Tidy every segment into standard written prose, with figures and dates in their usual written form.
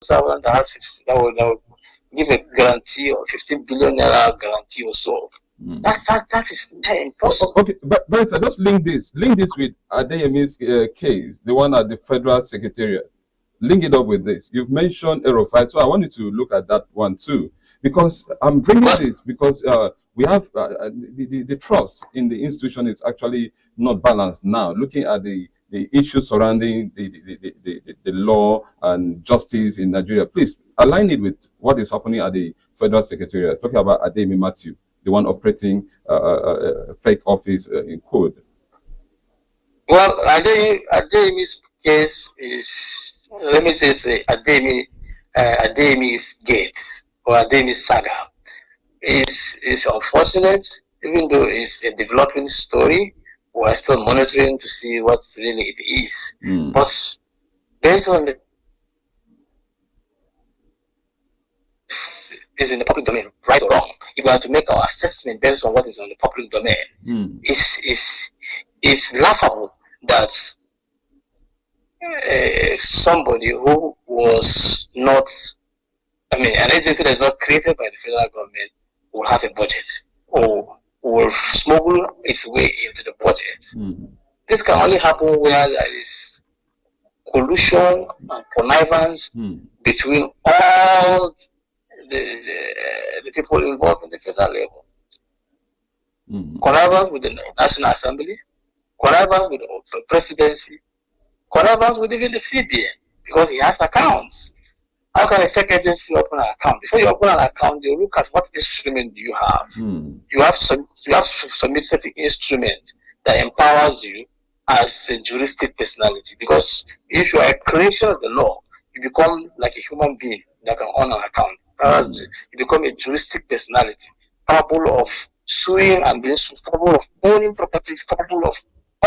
someone that has that will give a guarantee or 15 billion naira guarantee or so. That is impossible. Okay, but I just link this with Adeyemi's case, the one at the Federal Secretariat. Link it up with this. You've mentioned Aerofire, so I want you to look at that one too, because I'm bringing this because we have the trust in the institution is actually not balanced now. Looking at the issues surrounding the law and justice in Nigeria, please align it with what is happening at the Federal Secretariat. Talking about Adeyemi Matthew, the one operating fake office in code. Well, Adeyemi's case is, let me just say, Adeyemi's gate or Adeyemi's saga is unfortunate, even though it's a developing story. We're still monitoring to see what really it is. But based on the is in the public domain, right or wrong, if we are to make our assessment based on what is on the public domain, it's laughable that somebody who was not, an agency that is not created by the federal government will have a budget or will smuggle its way into the budget. This can only happen where there is collusion and connivance between all the people involved in the federal level. Connivance with the National Assembly, connivance with the presidency, connivance with even the CBN, because he has accounts. How can a fake agency open an account? Before you open an account, you look at what instrument do you have. You have to submit certain instrument that empowers you as a juristic personality. Because if you are a creation of the law, you become like a human being that can own an account. You become a juristic personality, capable of suing and being sued, capable of owning properties, capable of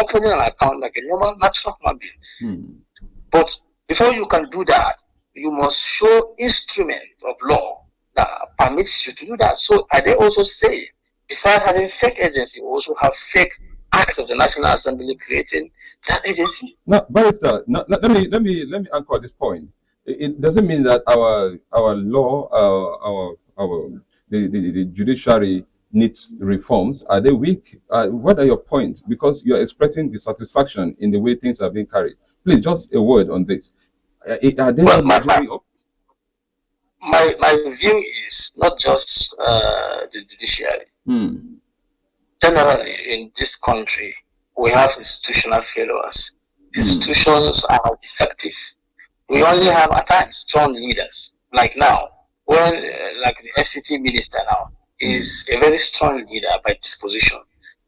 opening an account like a normal, natural human being. But before you can do that, you must show instruments of law that permits you to do that. So they also say, besides having fake agency, we also have fake act of the National Assembly creating that agency. Now, Barrister, let me anchor this point. It doesn't mean that our law, the judiciary needs reforms. Are they weak? What are your points? Because you're expressing dissatisfaction in the way things are being carried. Please, just a word on this. Are they well, my view is not just the judiciary. Generally, in this country, we have institutional failures. Institutions are effective. We only have at times strong leaders. Like now, when like the FCT minister now is a very strong leader by disposition.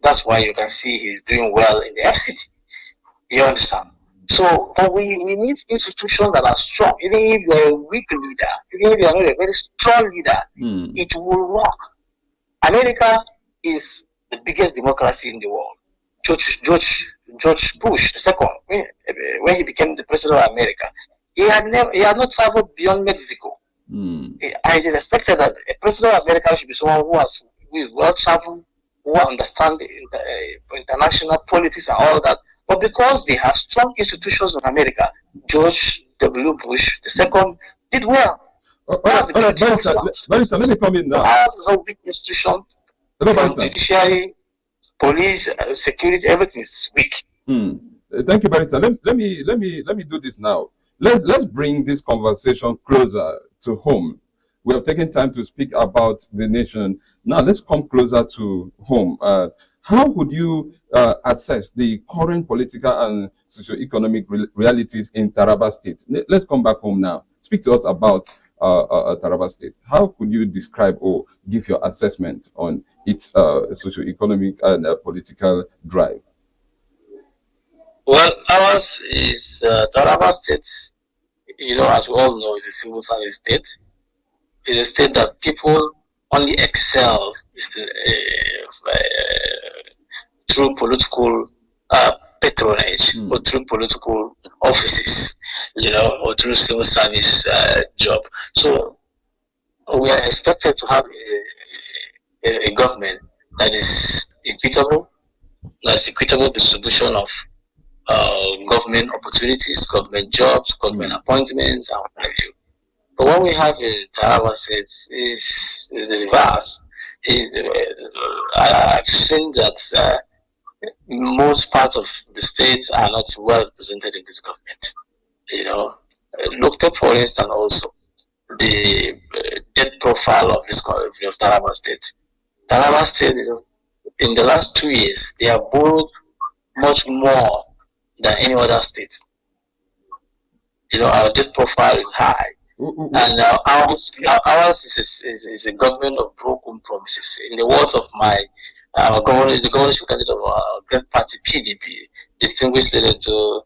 That's why you can see he's doing well in the FCT. You understand? So, but we need institutions that are strong. Even if you are a weak leader, even if you are not a very strong leader, it will work. America is the biggest democracy in the world. George Bush II, when he became the president of America, he had not traveled beyond Mexico. It is expected that a president of America should be someone who is well traveled, who understands international politics and all that. But because they have strong institutions in America, George W. Bush II did well. Barrister, let me come in now. Ours is a weak institution. From judiciary, police, security, everything is weak. Thank you, Barrister. Let me do this now. Let's bring this conversation closer to home. We have taken time to speak about the nation. Now let's come closer to home. How would you assess the current political and socio-economic realities in Taraba State? Let's come back home now. Speak to us about Taraba State. How could you describe or give your assessment on its socio-economic and political drive? Well, ours is Taraba State. As we all know, is a civil service state. It's a state that people only excel through political patronage or through political offices, or through civil service job. So we are expected to have a government that is equitable, that's equitable distribution of government opportunities, government jobs, government appointments, and what have you. But what we have in Taraba State is the reverse. I've seen that most parts of the state are not well represented in this government. You know, looked up for instance also the debt profile of this of Taraba State. Taraba State is in the last 2 years they have borrowed much more than any other state. You know, our debt profile is high. And ours is a government of broken promises. In the words of my governor, the governorship candidate of our great party PDP, distinguished Senator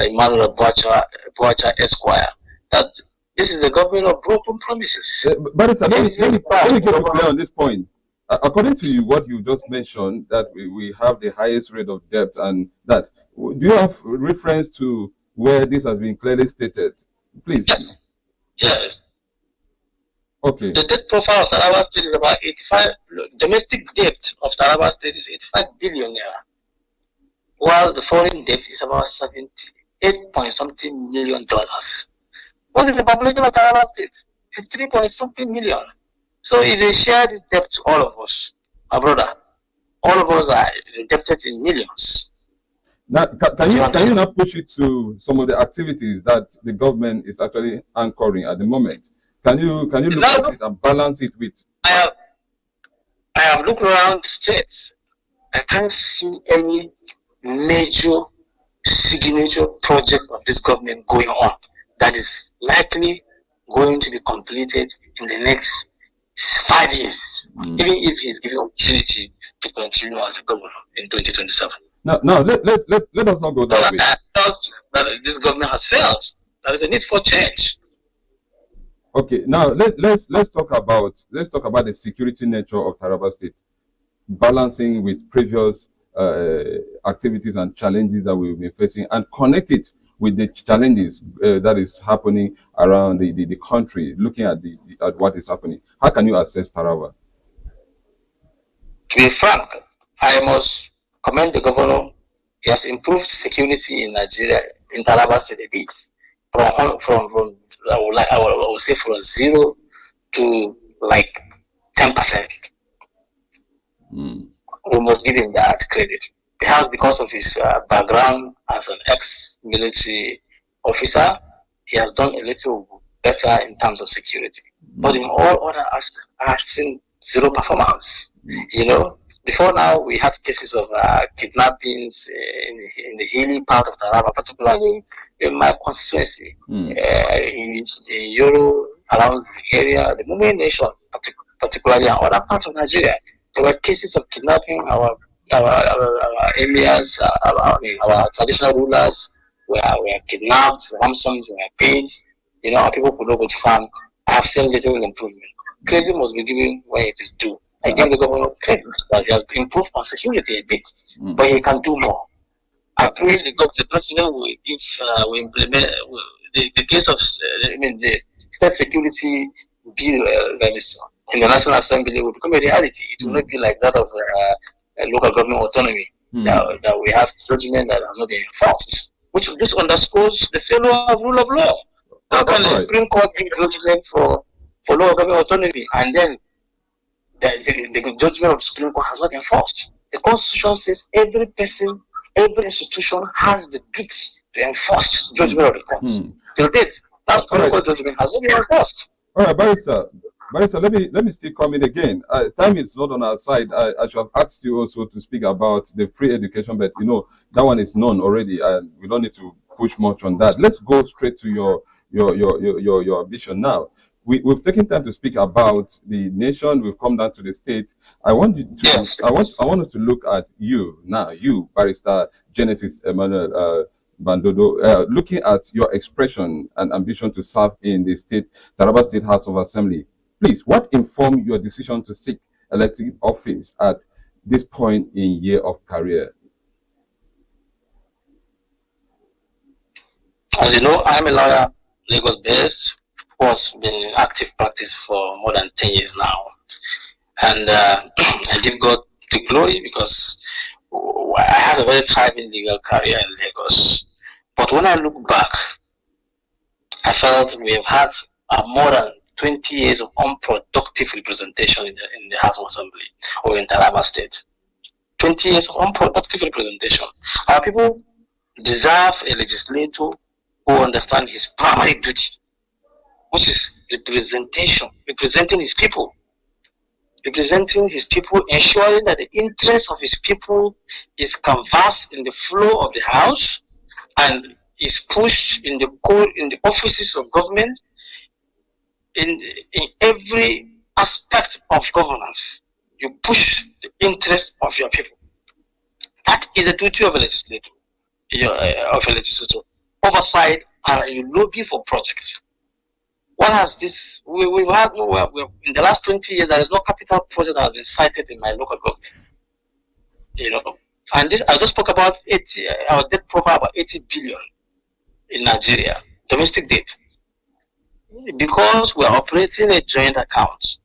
Emmanuel Bandodo Esquire, that this is a government of broken promises. But let me get you clear on this point. According to you, what you just mentioned, that we have the highest rate of debt, and that, do you have reference to where this has been clearly stated? Please. Yes. Yes. Okay. The debt profile of Taraba State is about 85. Domestic debt of Taraba State is 85 billion naira, while the foreign debt is about 78 point something million dollars. What is the population of Taraba State? It's 3 point something million. So if they share this debt to all of us, my brother, all of us are indebted in millions. Now, can you now push it to some of the activities that the government is actually anchoring at the moment? Can you look at it and balance it with? I have looked around the states. I can't see any major signature project of this government going on that is likely going to be completed in the next 5 years, even if he's given opportunity to continue as a governor in 2027. No, let us not go that way. I thought that this government has failed. There is a need for change. Okay, now let's talk about the security nature of Taraba State, balancing with previous activities and challenges that we've been facing, and connect it with the challenges that is happening around the country. Looking at what is happening, how can you assess Taraba? To be frank, I must commend the governor. He has improved security in Nigeria, in Taraba State a bit, from I would say from 0 to like 10%. We must give him that credit. Perhaps because of his background as an ex-military officer, he has done a little better in terms of security. But in all other aspects, I have seen zero performance. You know, before now we had cases of kidnappings in the hilly part of Taraba, particularly in my constituency, in Euro, around the area, the Mumbai nation, particularly in other parts of Nigeria. There were cases of kidnapping our emirs, our traditional rulers were kidnapped, ransoms were paid. You know, people could not go to farm. I have seen little improvement. Credit must be given where it is due. I give the government credit that he has improved on security a bit, but he can do more. I pray the president will implement the case of the state security bill that is in the National Assembly will become a reality. It will not be like that of local government autonomy that we have judgment that has not been enforced, which this underscores the failure of rule of law. How can the Supreme Court give judgment for local government autonomy and then the judgment of the Supreme Court has not been enforced? The Constitution says every person, every institution has the duty to enforce judgment of the courts. Till date, that Supreme Court judgment has not been enforced. All right, Barrister, let me still come in again. Time is not on our side. I should have asked you also to speak about the free education, but you know that one is known already, and we don't need to push much on that. Let's go straight to your ambition now. We've taken time to speak about the nation. We've come down to the state. I want you to. Yes. I want us to look at you now. You, Barrister Genesis Emmanuel Bandodo, looking at your expression and ambition to serve in the Taraba State House of Assembly. Please, what informed your decision to seek elected office at this point in year of career? As you know, I'm a lawyer, Lagos-based, who has been in active practice for more than 10 years now. And I give God the glory because I had a very thriving legal career in Lagos. But when I look back, I felt we have had more than 20 years of unproductive representation in the House of Assembly or in Taraba State. 20 years of unproductive representation. Our people deserve a legislator who understands his primary duty, which is representing his people, ensuring that the interest of his people is canvassed in the flow of the House and is pushed in the offices of government, in every aspect of governance. You push the interest of your people. That is the duty of a legislator. Oversight, and you lobby for projects. What has this? We've had in the last 20 years. There is no capital project that has been cited in my local government. And this I just spoke about 80. Our debt profile about 80 billion in Nigeria, domestic debt. Because we are operating a joint account,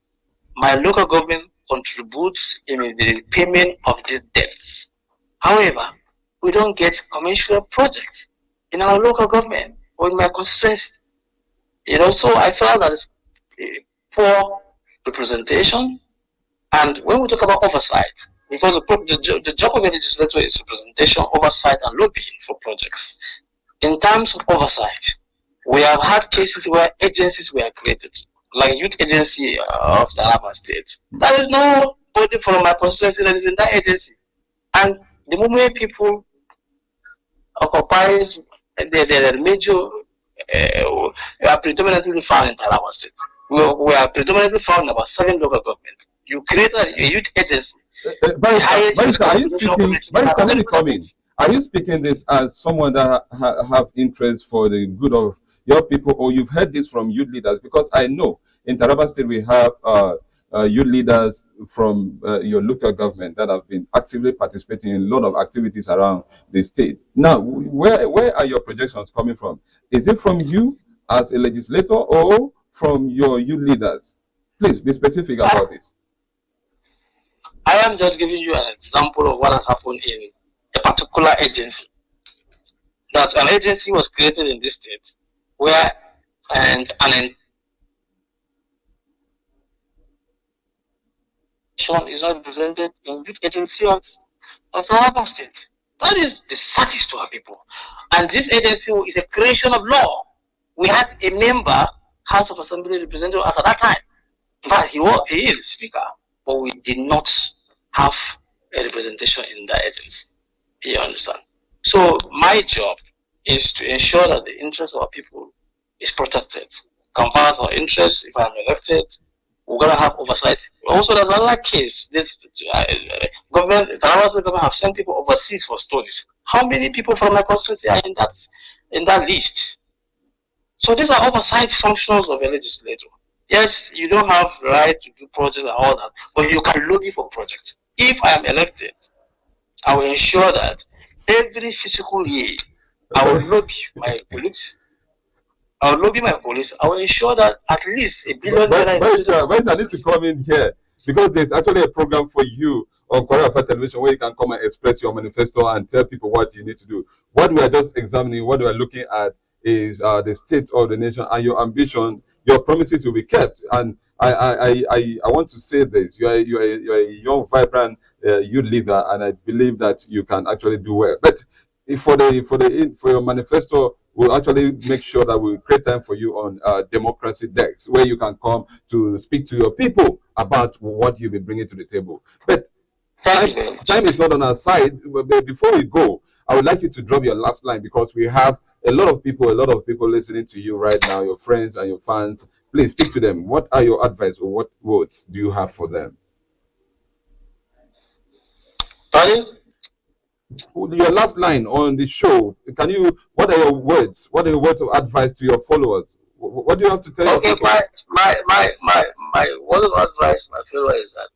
my local government contributes in the payment of these debts. However, we don't get commercial projects in our local government or in my constituency. So I felt that it's poor representation. And when we talk about oversight, because the job of a legislator is representation, oversight, and lobbying for projects. In terms of oversight, we have had cases where agencies were created, like Youth Agency of Taraba State. There is nobody from my constituency that is in that agency. And the moment people occupies the major, we are predominantly found in Taraba State. We are predominantly found in about 7 local governments. You create a youth agency. Barrister, are you speaking? Barrister, let me come in. Are you speaking this as someone that have interest for the good of your people, or you've heard this from youth leaders? Because I know in Taraba State we have youth leaders from your local government that have been actively participating in a lot of activities around the state. Now, where are your projections coming from? Is it from you as a legislator or from your youth leaders? Please be specific about this. I am just giving you an example of what has happened in a particular agency. That an agency was created in this state where an is not represented in youth agency of Taraba State. That is the service to our people. And this agency is a creation of law. We had a member, House of Assembly representative as at that time. In fact, he is a speaker, but we did not have a representation in that agency. You understand? So my job is to ensure that the interest of our people is protected. Converse our interests. If I'm elected, we're gonna have oversight. Also, there's another case. This government have sent people overseas for studies. How many people from my constituency are in that list? So these are oversight functions of a legislator. Yes, you don't have the right to do projects and all that, but you can lobby for projects. If I am elected, I will ensure that every physical year, I will lobby my police. I will ensure that at least $1 billion. I need to come in here because there's actually a program for you on Kwara Television where you can come and express your manifesto and tell people what you need to do. What we are just examining, what we are looking at is the state of the nation and your ambition. Your promises will be kept, and I want to say this: you are a young, vibrant youth leader, and I believe that you can actually do well. But for your manifesto, we'll actually make sure that we create time for you on democracy decks, where you can come to speak to your people about what you'll be bringing to the table. But time is not on our side. But before we go, I would like you to drop your last line because we have a lot of people listening to you right now, your friends and your fans. Please speak to them. What are your advice or what words do you have for them? Pardon? Your last line on the show. What are your words? What are your words of advice to your followers? What do you have to tell? Okay, my word of advice to my followers is that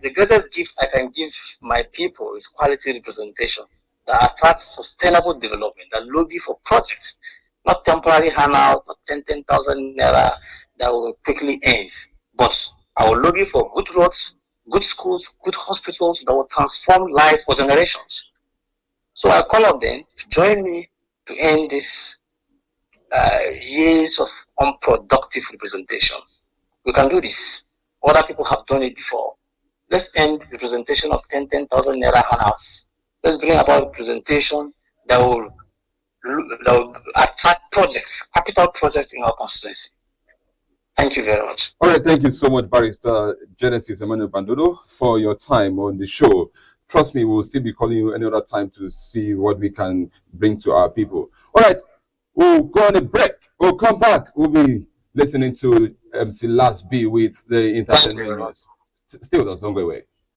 the greatest gift I can give my people is quality representation that attracts sustainable development, that lobby for projects, not temporary handout, not 10,000 naira that will quickly end. But I will lobby for good roads, good schools, good hospitals that will transform lives for generations. So I call on them to join me to end this years of unproductive representation. We can do this. Other people have done it before. Let's end representation of 10,000 naira handouts. Let's bring about representation that will attract projects, capital projects in our constituency. Thank you very much. All right, thank you so much, Barrister Genesis Emmanuel Bandodo, for your time on the show. Trust me, we'll still be calling you any other time to see what we can bring to our people. All right, we'll go on a break. We'll come back. We'll be listening to MC Last B with the entertainment news. Stay with us, don't go away.